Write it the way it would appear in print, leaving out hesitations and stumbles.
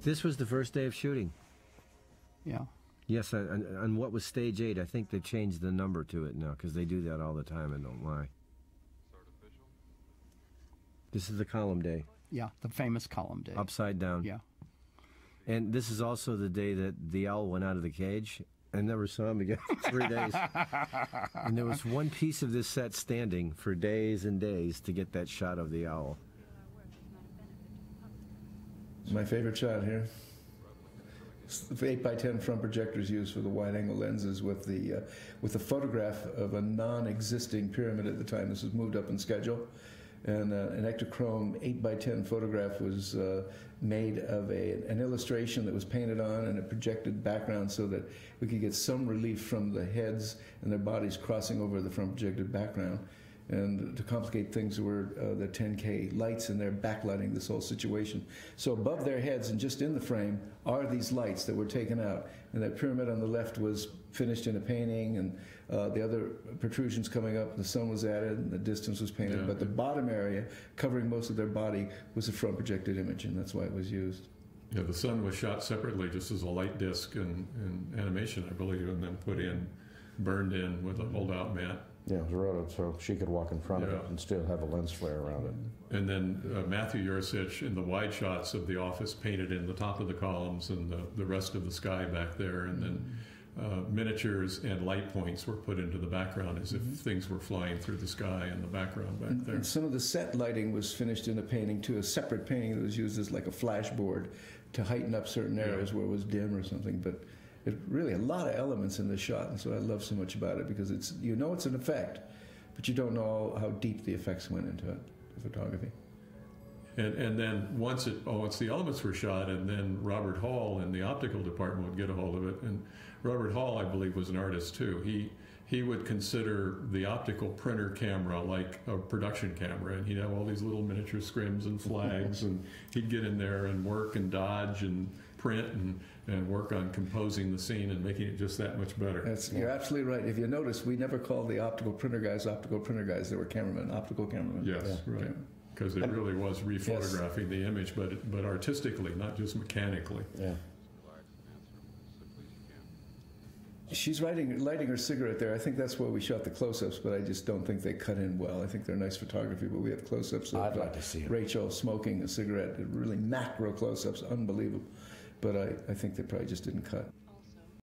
This was the first day of shooting. Yeah. Yes, on what was stage 8, I think they've changed the number to it now, because they do that all the time and don't lie. This is the column day. Yeah, the famous column day. Upside down. Yeah. And this is also the day that the owl went out of the cage. I never saw him again for 3 days. And there was one piece of this set standing for days and days to get that shot of the owl. My favorite shot here. The 8x10 front projectors used for the wide-angle lenses with the photograph of a non-existing pyramid at the time. This was moved up in schedule, and an Ektachrome 8x10 photograph was made of an illustration that was painted on and a projected background so that we could get some relief from the heads and their bodies crossing over the front projected background. And to complicate things, there were the 10K lights, and they're backlighting this whole situation. So above their heads and just in the frame are these lights that were taken out. And that pyramid on the left was finished in a painting, and the other protrusions coming up, the sun was added, and the distance was painted. Yeah. But the bottom area, covering most of their body, was a front projected image, and that's why it was used. Yeah, the sun was shot separately, just as a light disc in animation, I believe, and then burned in with a holdout mat. Yeah, it was rotated so she could walk in front of it and still have a lens flare around it. And then Matthew Yursich, in the wide shots of the office, painted in the top of the columns and the rest of the sky back there. And then miniatures and light points were put into the background as if things were flying through the sky in the background back there. And some of the set lighting was finished in a painting, too, a separate painting that was used as like a flashboard to heighten up certain areas where it was dim or something. But it really a lot of elements in the shot, and so I love so much about it, because it's, you know, it's an effect, but you don't know how deep the effects went into it, the photography. And then once the elements were shot, and then Robert Hall in the optical department would get a hold of it. And Robert Hall, I believe, was an artist too. He would consider the optical printer camera like a production camera, and he'd have all these little miniature scrims and flags, and he'd get in there and work and dodge and print and work on composing the scene and making it just that much better. You're absolutely right. If you notice, we never called the optical printer guys optical printer guys. They were cameramen, optical cameramen. Yes, right. Because it really was rephotographing the image, but artistically, not just mechanically. Yeah. She's lighting her cigarette there. I think that's where we shot the close-ups, but I just don't think they cut in well. I think they're nice photography, but we have close-ups of I'd like to see it. Rachel smoking a cigarette. Really macro close-ups, unbelievable. But I think they probably just didn't cut.